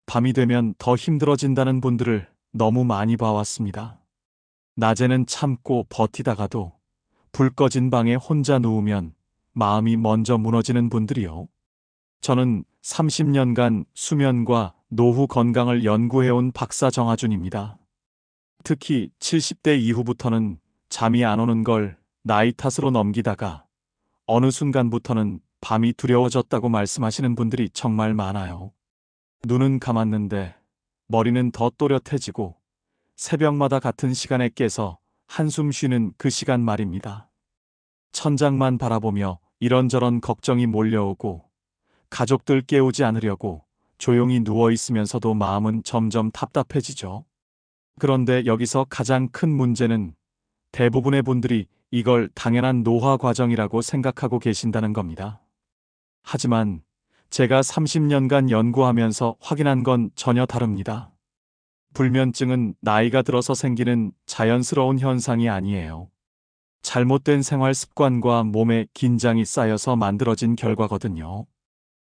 밤이 되면 더 힘들어진다는 분들을 너무 많이 봐왔습니다. 낮에는 참고 버티다가도 불 꺼진 방에 혼자 누우면 마음이 먼저 무너지는 분들이요. 저는 30년간 수면과 노후 건강을 연구해온 박사 정하준입니다. 특히 70대 이후부터는 잠이 안 오는 걸 나이 탓으로 넘기다가 어느 순간부터는 밤이 두려워졌다고 말씀하시는 분들이 정말 많아요. 눈은 감았는데 머리는 더 또렷해지고 새벽마다 같은 시간에 깨서 한숨 쉬는 그 시간 말입니다. 천장만 바라보며 이런저런 걱정이 몰려오고 가족들 깨우지 않으려고 조용히 누워 있으면서도 마음은 점점 답답해지죠. 그런데 여기서 가장 큰 문제는 대부분의 분들이 이걸 당연한 노화 과정이라고 생각하고 계신다는 겁니다. 하지만 제가 30년간 연구하면서 확인한 건 전혀 다릅니다. 불면증은 나이가 들어서 생기는 자연스러운 현상이 아니에요. 잘못된 생활 습관과 몸에 긴장이 쌓여서 만들어진 결과거든요.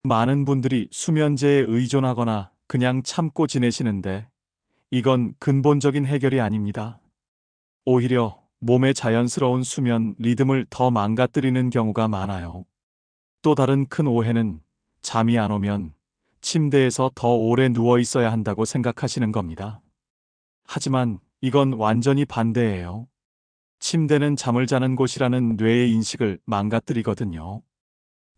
많은 분들이 수면제에 의존하거나 그냥 참고 지내시는데 이건 근본적인 해결이 아닙니다. 오히려 몸의 자연스러운 수면 리듬을 더 망가뜨리는 경우가 많아요. 또 다른 큰 오해는 잠이 안 오면 침대에서 더 오래 누워 있어야 한다고 생각하시는 겁니다. 하지만 이건 완전히 반대예요. 침대는 잠을 자는 곳이라는 뇌의 인식을 망가뜨리거든요.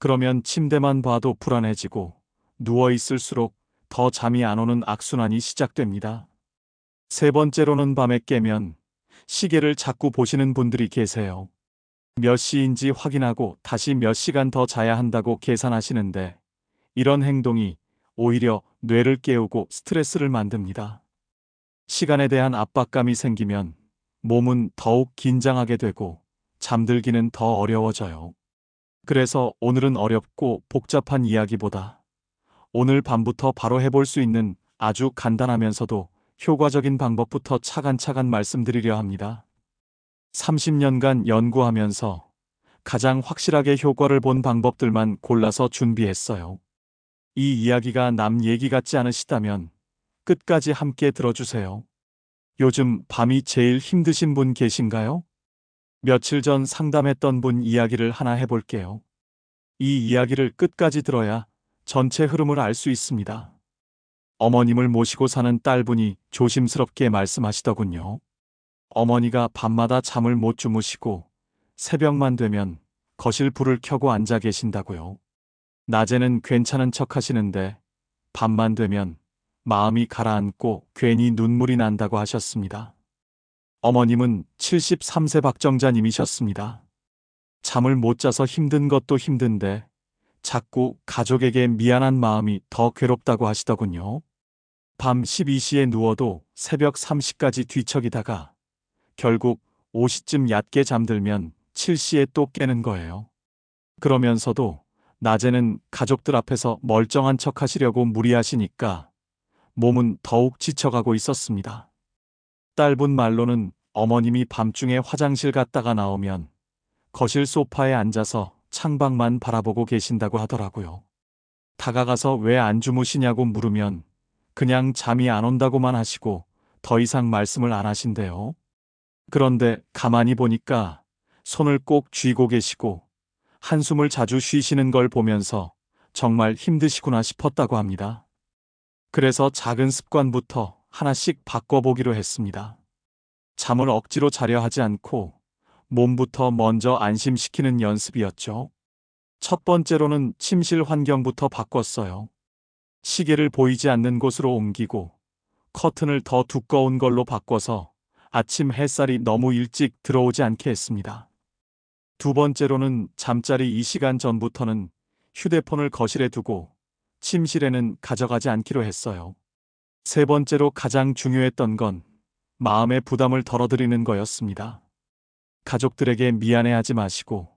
그러면 침대만 봐도 불안해지고 누워 있을수록 더 잠이 안 오는 악순환이 시작됩니다. 세 번째로는 밤에 깨면 시계를 자꾸 보시는 분들이 계세요. 몇 시인지 확인하고 다시 몇 시간 더 자야 한다고 계산하시는데 이런 행동이 오히려 뇌를 깨우고 스트레스를 만듭니다. 시간에 대한 압박감이 생기면 몸은 더욱 긴장하게 되고 잠들기는 더 어려워져요. 그래서 오늘은 어렵고 복잡한 이야기보다 오늘 밤부터 바로 해볼 수 있는 아주 간단하면서도 효과적인 방법부터 차근차근 말씀드리려 합니다. 30년간 연구하면서 가장 확실하게 효과를 본 방법들만 골라서 준비했어요. 이 이야기가 남 얘기 같지 않으시다면 끝까지 함께 들어주세요. 요즘 밤이 제일 힘드신 분 계신가요? 며칠 전 상담했던 분 이야기를 하나 해볼게요. 이 이야기를 끝까지 들어야 전체 흐름을 알 수 있습니다. 어머님을 모시고 사는 딸분이 조심스럽게 말씀하시더군요. 어머니가 밤마다 잠을 못 주무시고 새벽만 되면 거실 불을 켜고 앉아 계신다고요. 낮에는 괜찮은 척 하시는데 밤만 되면 마음이 가라앉고 괜히 눈물이 난다고 하셨습니다. 어머님은 73세 박정자님이셨습니다. 잠을 못 자서 힘든 것도 힘든데 자꾸 가족에게 미안한 마음이 더 괴롭다고 하시더군요. 밤 12시에 누워도 새벽 3시까지 뒤척이다가 결국 5시쯤 얕게 잠들면 7시에 또 깨는 거예요. 그러면서도 낮에는 가족들 앞에서 멀쩡한 척 하시려고 무리하시니까 몸은 더욱 지쳐가고 있었습니다. 딸분 말로는 어머님이 밤중에 화장실 갔다가 나오면 거실 소파에 앉아서 창밖만 바라보고 계신다고 하더라고요. 다가가서 왜 안 주무시냐고 물으면 그냥 잠이 안 온다고만 하시고 더 이상 말씀을 안 하신대요. 그런데 가만히 보니까 손을 꼭 쥐고 계시고 한숨을 자주 쉬시는 걸 보면서 정말 힘드시구나 싶었다고 합니다. 그래서 작은 습관부터 하나씩 바꿔보기로 했습니다. 잠을 억지로 자려 하지 않고 몸부터 먼저 안심시키는 연습이었죠. 첫 번째로는 침실 환경부터 바꿨어요. 시계를 보이지 않는 곳으로 옮기고 커튼을 더 두꺼운 걸로 바꿔서 아침 햇살이 너무 일찍 들어오지 않게 했습니다. 두 번째로는 잠자리 2시간 전부터는 휴대폰을 거실에 두고 침실에는 가져가지 않기로 했어요. 세 번째로 가장 중요했던 건 마음의 부담을 덜어드리는 거였습니다. 가족들에게 미안해하지 마시고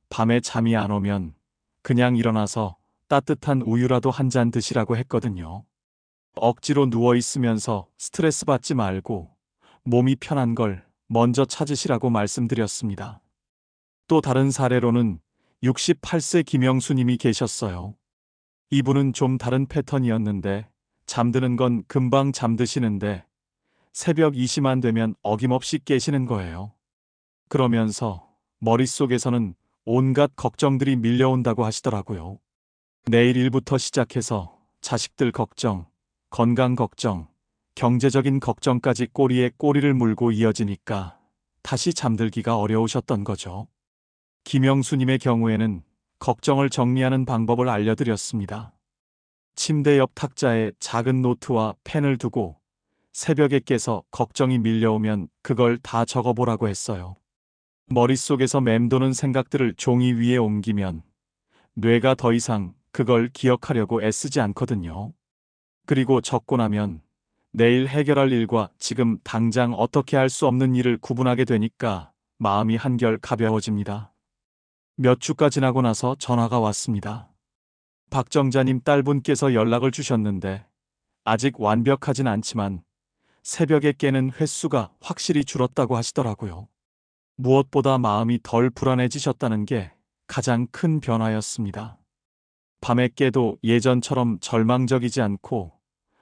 밤에 잠이 안 오면 그냥 일어나서 따뜻한 우유라도 한 잔 드시라고 했거든요. 억지로 누워 있으면서 스트레스 받지 말고 몸이 편한 걸 먼저 찾으시라고 말씀드렸습니다. 또 다른 사례로는 68세 김영수님이 계셨어요. 이분은 좀 다른 패턴이었는데 잠드는 건 금방 잠드시는데 새벽 2시만 되면 어김없이 깨시는 거예요. 그러면서 머릿속에서는 온갖 걱정들이 밀려온다고 하시더라고요. 내일 일부터 시작해서 자식들 걱정, 건강 걱정, 경제적인 걱정까지 꼬리에 꼬리를 물고 이어지니까 다시 잠들기가 어려우셨던 거죠. 김영수님의 경우에는 걱정을 정리하는 방법을 알려드렸습니다. 침대 옆 탁자에 작은 노트와 펜을 두고 새벽에 깨서 걱정이 밀려오면 그걸 다 적어보라고 했어요. 머릿속에서 맴도는 생각들을 종이 위에 옮기면 뇌가 더 이상 그걸 기억하려고 애쓰지 않거든요. 그리고 적고 나면 내일 해결할 일과 지금 당장 어떻게 할 수 없는 일을 구분하게 되니까 마음이 한결 가벼워집니다. 몇 주가 지나고 나서 전화가 왔습니다. 박정자님 딸분께서 연락을 주셨는데 아직 완벽하진 않지만 새벽에 깨는 횟수가 확실히 줄었다고 하시더라고요. 무엇보다 마음이 덜 불안해지셨다는 게 가장 큰 변화였습니다. 밤에 깨도 예전처럼 절망적이지 않고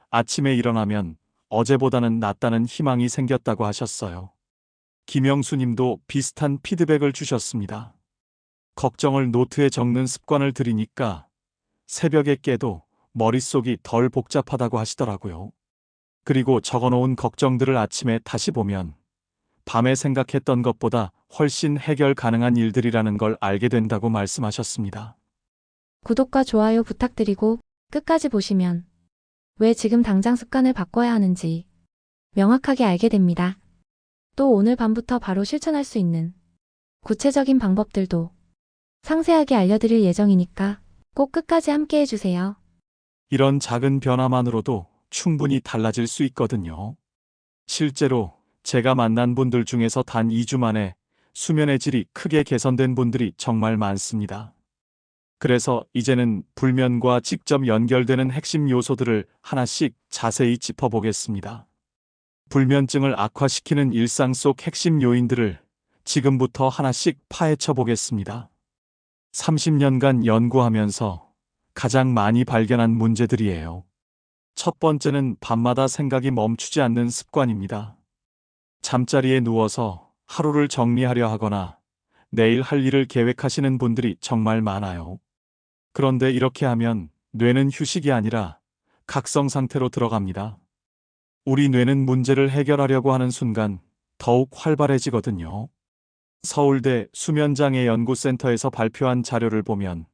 아침에 일어나면 어제보다는 낫다는 희망이 생겼다고 하셨어요. 김영수 님도 비슷한 피드백을 주셨습니다. 걱정을 노트에 적는 습관을 들이니까 새벽에 깨도 머릿속이 덜 복잡하다고 하시더라고요. 그리고 적어놓은 걱정들을 아침에 다시 보면 밤에 생각했던 것보다 훨씬 해결 가능한 일들이라는 걸 알게 된다고 말씀하셨습니다. 구독과 좋아요 부탁드리고 끝까지 보시면 왜 지금 당장 습관을 바꿔야 하는지 명확하게 알게 됩니다. 또 오늘 밤부터 바로 실천할 수 있는 구체적인 방법들도 상세하게 알려드릴 예정이니까 꼭 끝까지 함께 해주세요. 이런 작은 변화만으로도 충분히 달라질 수 있거든요. 실제로 제가 만난 분들 중에서 단 2주 만에 수면의 질이 크게 개선된 분들이 정말 많습니다. 그래서 이제는 불면과 직접 연결되는 핵심 요소들을 하나씩 자세히 짚어보겠습니다. 불면증을 악화시키는 일상 속 핵심 요인들을 지금부터 하나씩 파헤쳐 보겠습니다. 30년간 연구하면서 가장 많이 발견한 문제들이에요. 첫 번째는 밤마다 생각이 멈추지 않는 습관입니다. 잠자리에 누워서 하루를 정리하려 하거나 내일 할 일을 계획하시는 분들이 정말 많아요. 그런데 이렇게 하면 뇌는 휴식이 아니라 각성 상태로 들어갑니다. 우리 뇌는 문제를 해결하려고 하는 순간 더욱 활발해지거든요. 서울대 수면장애 연구센터에서 발표한 자료를 보면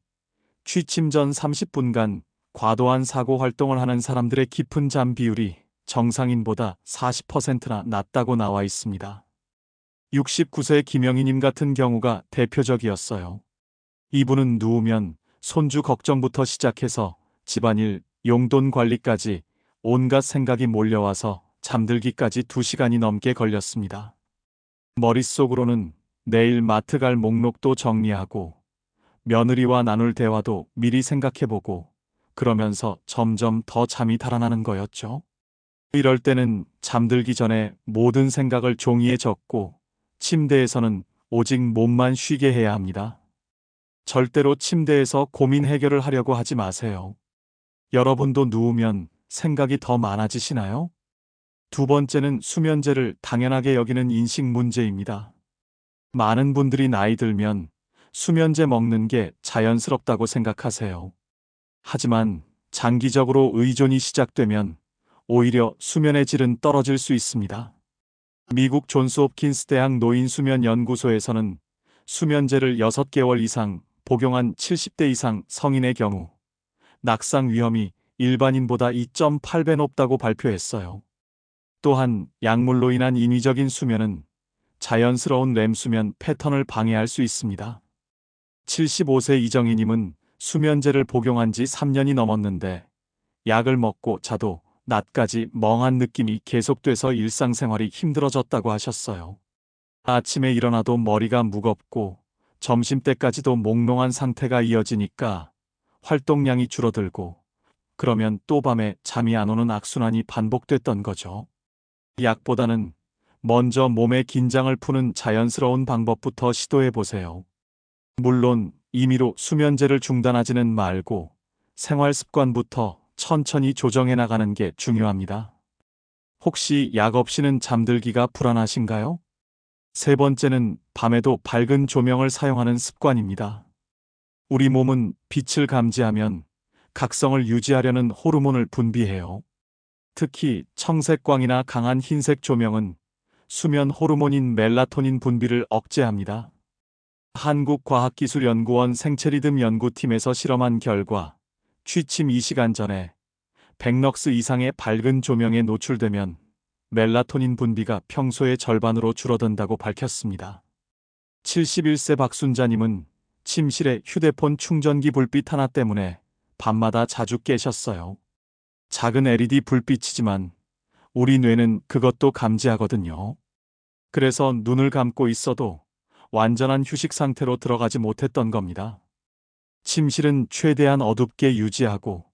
취침 전 30분간 과도한 사고 활동을 하는 사람들의 깊은 잠 비율이 정상인보다 40%나 낮다고 나와 있습니다. 69세 김영희님 같은 경우가 대표적이었어요. 이분은 누우면 손주 걱정부터 시작해서 집안일, 용돈 관리까지 온갖 생각이 몰려와서 잠들기까지 2시간이 넘게 걸렸습니다. 머릿속으로는 내일 마트 갈 목록도 정리하고 며느리와 나눌 대화도 미리 생각해보고 그러면서 점점 더 잠이 달아나는 거였죠. 이럴 때는 잠들기 전에 모든 생각을 종이에 적고 침대에서는 오직 몸만 쉬게 해야 합니다. 절대로 침대에서 고민 해결을 하려고 하지 마세요. 여러분도 누우면 생각이 더 많아지시나요? 두 번째는 수면제를 당연하게 여기는 인식 문제입니다. 많은 분들이 나이 들면 수면제 먹는 게 자연스럽다고 생각하세요. 하지만 장기적으로 의존이 시작되면 오히려 수면의 질은 떨어질 수 있습니다. 미국 존스홉킨스 대학 노인수면연구소에서는 수면제를 6개월 이상 복용한 70대 이상 성인의 경우 낙상 위험이 일반인보다 2.8배 높다고 발표했어요. 또한 약물로 인한 인위적인 수면은 자연스러운 렘수면 패턴을 방해할 수 있습니다. 75세 이정희님은 수면제를 복용한 지 3년이 넘었는데 약을 먹고 자도 낮까지 멍한 느낌이 계속돼서 일상생활이 힘들어졌다고 하셨어요. 아침에 일어나도 머리가 무겁고 점심때까지도 몽롱한 상태가 이어지니까 활동량이 줄어들고 그러면 또 밤에 잠이 안 오는 악순환이 반복됐던 거죠. 약보다는 먼저 몸의 긴장을 푸는 자연스러운 방법부터 시도해 보세요. 물론 임의로 수면제를 중단하지는 말고 생활 습관부터 천천히 조정해 나가는 게 중요합니다. 혹시 약 없이는 잠들기가 불안하신가요? 세 번째는 밤에도 밝은 조명을 사용하는 습관입니다. 우리 몸은 빛을 감지하면 각성을 유지하려는 호르몬을 분비해요. 특히 청색광이나 강한 흰색 조명은 수면 호르몬인 멜라토닌 분비를 억제합니다. 한국과학기술연구원 생체리듬 연구팀에서 실험한 결과 취침 2시간 전에 100럭스 이상의 밝은 조명에 노출되면 멜라토닌 분비가 평소의 절반으로 줄어든다고 밝혔습니다. 71세 박순자님은 침실에 휴대폰 충전기 불빛 하나 때문에 밤마다 자주 깨셨어요. 작은 LED 불빛이지만 우리 뇌는 그것도 감지하거든요. 그래서 눈을 감고 있어도 완전한 휴식 상태로 들어가지 못했던 겁니다. 침실은 최대한 어둡게 유지하고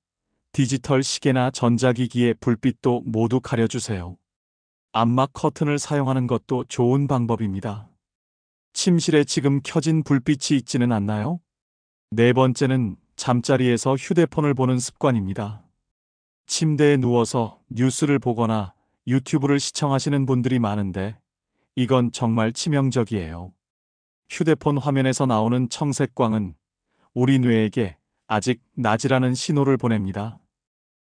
디지털 시계나 전자기기의 불빛도 모두 가려주세요. 암막 커튼을 사용하는 것도 좋은 방법입니다. 침실에 지금 켜진 불빛이 있지는 않나요? 네 번째는 잠자리에서 휴대폰을 보는 습관입니다. 침대에 누워서 뉴스를 보거나 유튜브를 시청하시는 분들이 많은데 이건 정말 치명적이에요. 휴대폰 화면에서 나오는 청색광은 우리 뇌에게 아직 낮이라는 신호를 보냅니다.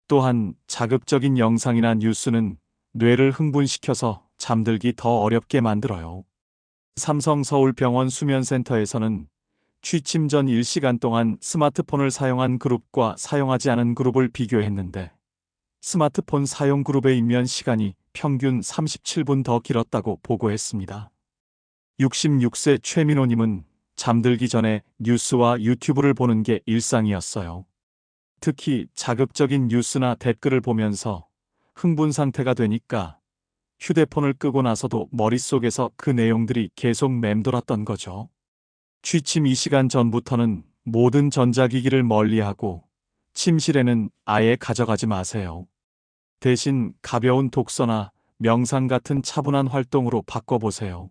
또한 자극적인 영상이나 뉴스는 뇌를 흥분시켜서 잠들기 더 어렵게 만들어요. 삼성서울병원 수면센터에서는 취침 전 1시간 동안 스마트폰을 사용한 그룹과 사용하지 않은 그룹을 비교했는데 스마트폰 사용 그룹의 입면 시간이 평균 37분 더 길었다고 보고했습니다. 66세 최민호님은 잠들기 전에 뉴스와 유튜브를 보는 게 일상이었어요. 특히 자극적인 뉴스나 댓글을 보면서 흥분 상태가 되니까 휴대폰을 끄고 나서도 머릿속에서 그 내용들이 계속 맴돌았던 거죠. 취침 2시간 전부터는 모든 전자기기를 멀리하고 침실에는 아예 가져가지 마세요. 대신 가벼운 독서나 명상 같은 차분한 활동으로 바꿔보세요.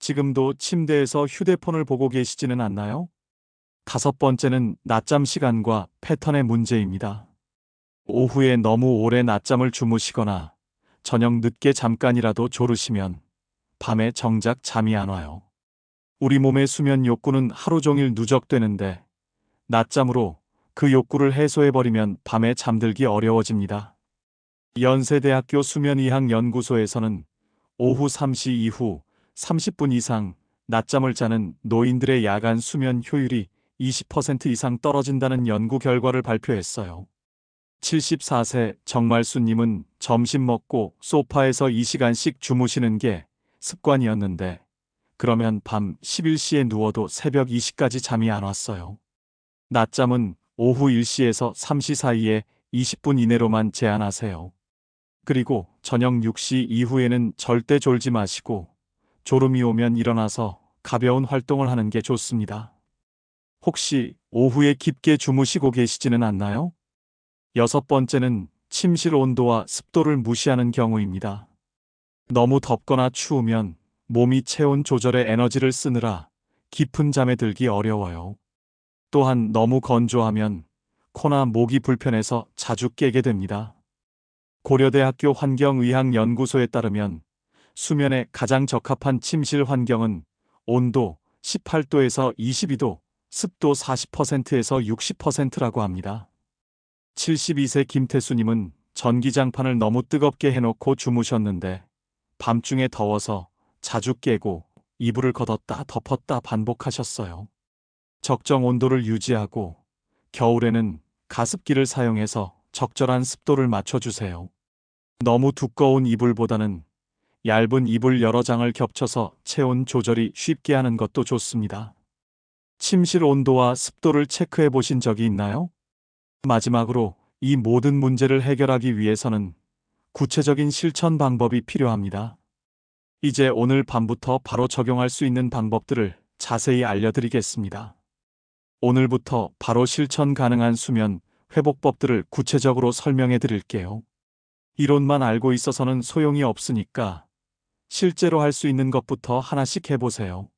지금도 침대에서 휴대폰을 보고 계시지는 않나요? 다섯 번째는 낮잠 시간과 패턴의 문제입니다. 오후에 너무 오래 낮잠을 주무시거나 저녁 늦게 잠깐이라도 졸으시면 밤에 정작 잠이 안 와요. 우리 몸의 수면 욕구는 하루 종일 누적되는데 낮잠으로 그 욕구를 해소해버리면 밤에 잠들기 어려워집니다. 연세대학교 수면의학연구소에서는 오후 3시 이후 30분 이상 낮잠을 자는 노인들의 야간 수면 효율이 20% 이상 떨어진다는 연구 결과를 발표했어요. 74세 정말수님은 점심 먹고 소파에서 2시간씩 주무시는 게 습관이었는데 그러면 밤 11시에 누워도 새벽 2시까지 잠이 안 왔어요. 낮잠은 오후 1시에서 3시 사이에 20분 이내로만 제한하세요. 그리고 저녁 6시 이후에는 절대 졸지 마시고 졸음이 오면 일어나서 가벼운 활동을 하는 게 좋습니다. 혹시 오후에 깊게 주무시고 계시지는 않나요? 여섯 번째는 침실 온도와 습도를 무시하는 경우입니다. 너무 덥거나 추우면 몸이 체온 조절에 에너지를 쓰느라 깊은 잠에 들기 어려워요. 또한 너무 건조하면 코나 목이 불편해서 자주 깨게 됩니다. 고려대학교 환경의학연구소에 따르면 수면에 가장 적합한 침실 환경은 온도 18도에서 22도, 습도 40%에서 60%라고 합니다. 72세 김태수님은 전기장판을 너무 뜨겁게 해놓고 주무셨는데 밤중에 더워서 자주 깨고 이불을 걷었다 덮었다 반복하셨어요. 적정 온도를 유지하고 겨울에는 가습기를 사용해서 적절한 습도를 맞춰주세요. 너무 두꺼운 이불보다는 얇은 이불 여러 장을 겹쳐서 체온 조절이 쉽게 하는 것도 좋습니다. 침실 온도와 습도를 체크해 보신 적이 있나요? 마지막으로 이 모든 문제를 해결하기 위해서는 구체적인 실천 방법이 필요합니다. 이제 오늘 밤부터 바로 적용할 수 있는 방법들을 자세히 알려드리겠습니다. 오늘부터 바로 실천 가능한 수면 회복법들을 구체적으로 설명해 드릴게요. 이론만 알고 있어서는 소용이 없으니까 실제로 할 수 있는 것부터 하나씩 해보세요.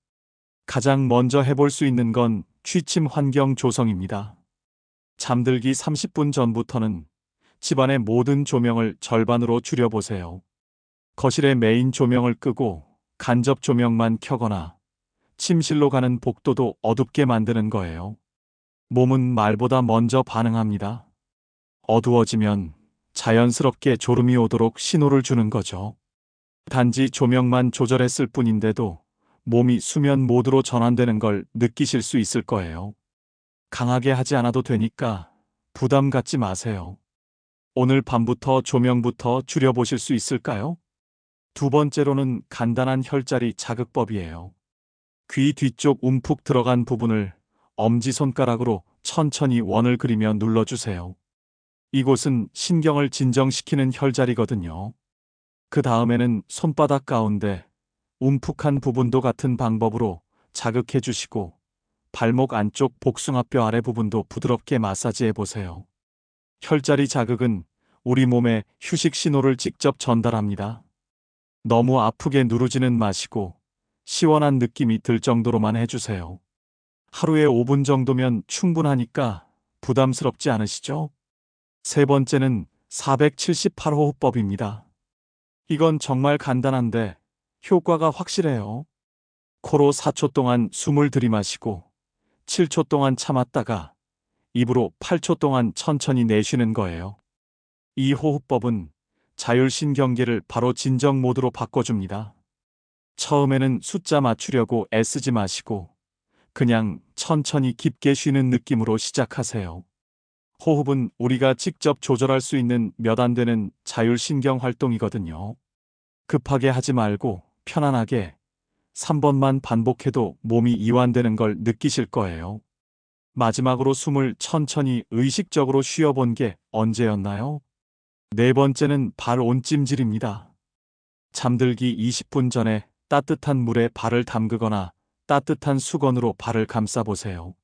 가장 먼저 해볼 수 있는 건 취침 환경 조성입니다. 잠들기 30분 전부터는 집안의 모든 조명을 절반으로 줄여보세요. 거실의 메인 조명을 끄고 간접 조명만 켜거나 침실로 가는 복도도 어둡게 만드는 거예요. 몸은 말보다 먼저 반응합니다. 어두워지면 자연스럽게 졸음이 오도록 신호를 주는 거죠. 단지 조명만 조절했을 뿐인데도 몸이 수면 모드로 전환되는 걸 느끼실 수 있을 거예요. 강하게 하지 않아도 되니까 부담 갖지 마세요. 오늘 밤부터 조명부터 줄여보실 수 있을까요? 두 번째로는 간단한 혈자리 자극법이에요. 귀 뒤쪽 움푹 들어간 부분을 엄지손가락으로 천천히 원을 그리며 눌러주세요. 이곳은 신경을 진정시키는 혈자리거든요. 그 다음에는 손바닥 가운데 움푹한 부분도 같은 방법으로 자극해 주시고 발목 안쪽 복숭아뼈 아래 부분도 부드럽게 마사지해 보세요. 혈자리 자극은 우리 몸에 휴식 신호를 직접 전달합니다. 너무 아프게 누르지는 마시고 시원한 느낌이 들 정도로만 해주세요. 하루에 5분 정도면 충분하니까 부담스럽지 않으시죠? 세 번째는 478호흡법입니다. 이건 정말 간단한데 효과가 확실해요. 코로 4초 동안 숨을 들이마시고 7초 동안 참았다가 입으로 8초 동안 천천히 내쉬는 거예요. 이 호흡법은 자율신경계를 바로 진정 모드로 바꿔줍니다. 처음에는 숫자 맞추려고 애쓰지 마시고 그냥 천천히 깊게 쉬는 느낌으로 시작하세요. 호흡은 우리가 직접 조절할 수 있는 몇 안 되는 자율신경 활동이거든요. 급하게 하지 말고 편안하게 3번만 반복해도 몸이 이완되는 걸 느끼실 거예요. 마지막으로 숨을 천천히 의식적으로 쉬어본 게 언제였나요? 네 번째는 발 온찜질입니다. 잠들기 20분 전에 따뜻한 물에 발을 담그거나 따뜻한 수건으로 발을 감싸보세요.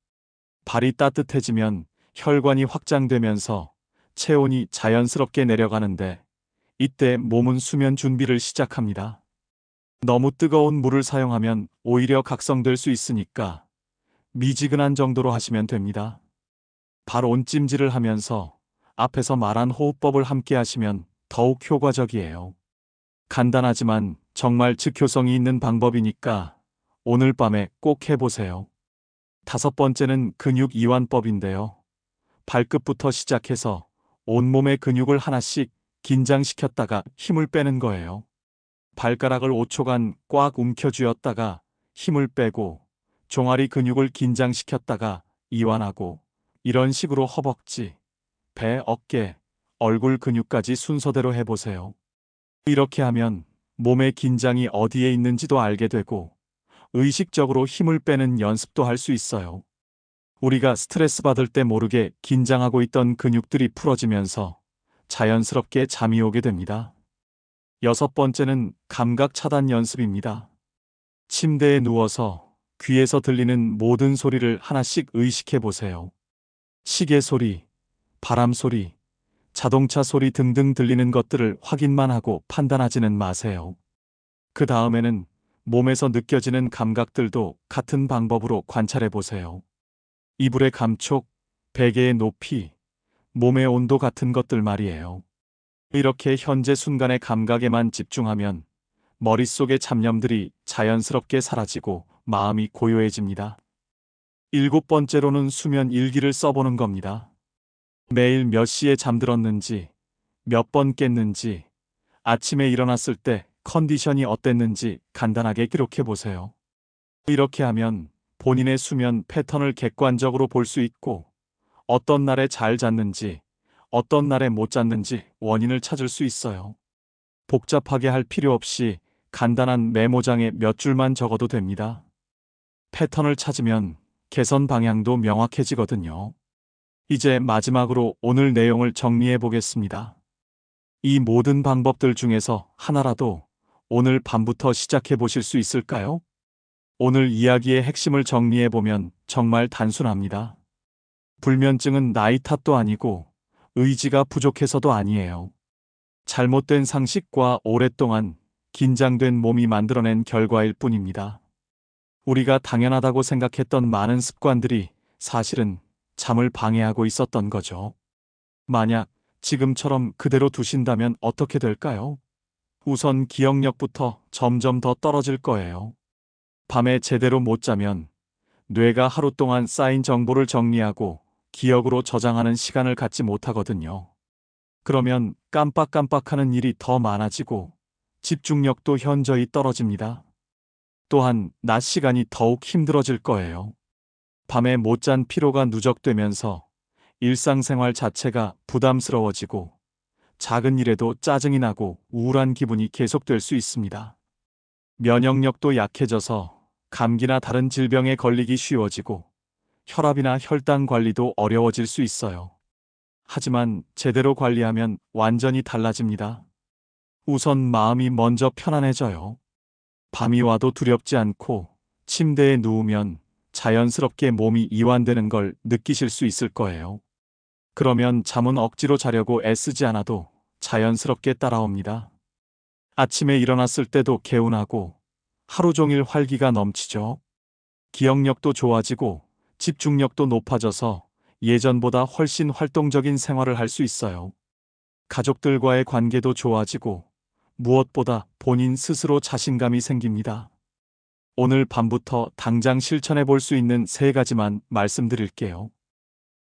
발이 따뜻해지면 혈관이 확장되면서 체온이 자연스럽게 내려가는데 이때 몸은 수면 준비를 시작합니다. 너무 뜨거운 물을 사용하면 오히려 각성될 수 있으니까 미지근한 정도로 하시면 됩니다. 발 온찜질을 하면서 앞에서 말한 호흡법을 함께 하시면 더욱 효과적이에요. 간단하지만 정말 즉효성이 있는 방법이니까 오늘 밤에 꼭 해보세요. 다섯 번째는 근육 이완법인데요. 발끝부터 시작해서 온몸의 근육을 하나씩 긴장시켰다가 힘을 빼는 거예요. 발가락을 5초간 꽉 움켜쥐었다가 힘을 빼고 종아리 근육을 긴장시켰다가 이완하고 이런 식으로 허벅지, 배, 어깨, 얼굴 근육까지 순서대로 해보세요. 이렇게 하면 몸의 긴장이 어디에 있는지도 알게 되고 의식적으로 힘을 빼는 연습도 할 수 있어요. 우리가 스트레스 받을 때 모르게 긴장하고 있던 근육들이 풀어지면서 자연스럽게 잠이 오게 됩니다. 여섯 번째는 감각 차단 연습입니다. 침대에 누워서 귀에서 들리는 모든 소리를 하나씩 의식해 보세요. 시계 소리, 바람 소리, 자동차 소리 등등 들리는 것들을 확인만 하고 판단하지는 마세요. 그 다음에는 몸에서 느껴지는 감각들도 같은 방법으로 관찰해 보세요. 이불의 감촉, 베개의 높이, 몸의 온도 같은 것들 말이에요. 이렇게 현재 순간의 감각에만 집중하면 머릿속의 잡념들이 자연스럽게 사라지고 마음이 고요해집니다. 일곱 번째로는 수면 일기를 써보는 겁니다. 매일 몇 시에 잠들었는지, 몇 번 깼는지, 아침에 일어났을 때 컨디션이 어땠는지 간단하게 기록해 보세요. 이렇게 하면 본인의 수면 패턴을 객관적으로 볼 수 있고 어떤 날에 잘 잤는지, 어떤 날에 못 잤는지 원인을 찾을 수 있어요. 복잡하게 할 필요 없이 간단한 메모장에 몇 줄만 적어도 됩니다. 패턴을 찾으면 개선 방향도 명확해지거든요. 이제 마지막으로 오늘 내용을 정리해 보겠습니다. 이 모든 방법들 중에서 하나라도 오늘 밤부터 시작해 보실 수 있을까요? 오늘 이야기의 핵심을 정리해 보면 정말 단순합니다. 불면증은 나이 탓도 아니고 의지가 부족해서도 아니에요. 잘못된 상식과 오랫동안 긴장된 몸이 만들어낸 결과일 뿐입니다. 우리가 당연하다고 생각했던 많은 습관들이 사실은 잠을 방해하고 있었던 거죠. 만약 지금처럼 그대로 두신다면 어떻게 될까요? 우선 기억력부터 점점 더 떨어질 거예요. 밤에 제대로 못 자면 뇌가 하루 동안 쌓인 정보를 정리하고 기억으로 저장하는 시간을 갖지 못하거든요. 그러면 깜빡깜빡하는 일이 더 많아지고 집중력도 현저히 떨어집니다. 또한 낮 시간이 더욱 힘들어질 거예요. 밤에 못 잔 피로가 누적되면서 일상생활 자체가 부담스러워지고 작은 일에도 짜증이 나고 우울한 기분이 계속될 수 있습니다. 면역력도 약해져서 감기나 다른 질병에 걸리기 쉬워지고 혈압이나 혈당 관리도 어려워질 수 있어요. 하지만 제대로 관리하면 완전히 달라집니다. 우선 마음이 먼저 편안해져요. 밤이 와도 두렵지 않고 침대에 누우면 자연스럽게 몸이 이완되는 걸 느끼실 수 있을 거예요. 그러면 잠은 억지로 자려고 애쓰지 않아도 자연스럽게 따라옵니다. 아침에 일어났을 때도 개운하고 하루 종일 활기가 넘치죠. 기억력도 좋아지고 집중력도 높아져서 예전보다 훨씬 활동적인 생활을 할 수 있어요. 가족들과의 관계도 좋아지고 무엇보다 본인 스스로 자신감이 생깁니다. 오늘 밤부터 당장 실천해 볼 수 있는 3가지만 말씀드릴게요.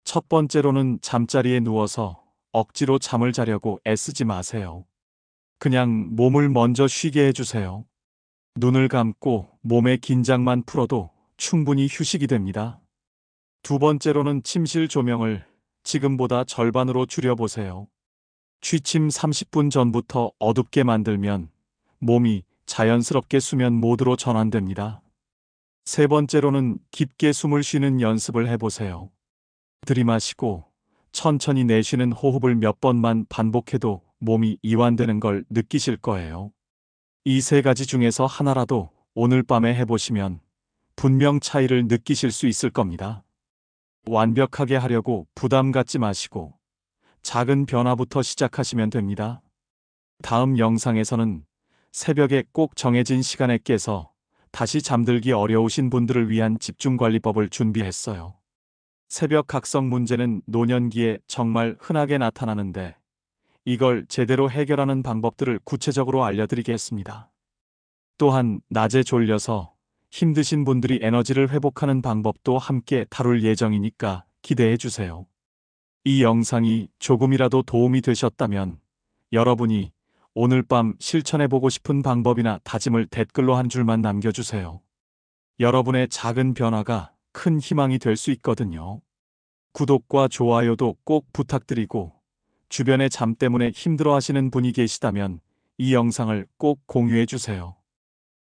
첫 번째로는 잠자리에 누워서 억지로 잠을 자려고 애쓰지 마세요. 그냥 몸을 먼저 쉬게 해주세요. 눈을 감고 몸의 긴장만 풀어도 충분히 휴식이 됩니다. 두 번째로는 침실 조명을 지금보다 절반으로 줄여보세요. 취침 30분 전부터 어둡게 만들면 몸이 자연스럽게 수면 모드로 전환됩니다. 세 번째로는 깊게 숨을 쉬는 연습을 해보세요. 들이마시고 천천히 내쉬는 호흡을 몇 번만 반복해도 몸이 이완되는 걸 느끼실 거예요. 이 3가지 중에서 하나라도 오늘 밤에 해보시면 분명 차이를 느끼실 수 있을 겁니다. 완벽하게 하려고 부담 갖지 마시고 작은 변화부터 시작하시면 됩니다. 다음 영상에서는 새벽에 꼭 정해진 시간에 깨서 다시 잠들기 어려우신 분들을 위한 집중관리법을 준비했어요. 새벽 각성 문제는 노년기에 정말 흔하게 나타나는데 이걸 제대로 해결하는 방법들을 구체적으로 알려드리겠습니다. 또한 낮에 졸려서 힘드신 분들이 에너지를 회복하는 방법도 함께 다룰 예정이니까 기대해 주세요. 이 영상이 조금이라도 도움이 되셨다면 여러분이 오늘 밤 실천해보고 싶은 방법이나 다짐을 댓글로 한 줄만 남겨주세요. 여러분의 작은 변화가 큰 희망이 될 수 있거든요. 구독과 좋아요도 꼭 부탁드리고 주변에 잠 때문에 힘들어하시는 분이 계시다면 이 영상을 꼭 공유해 주세요.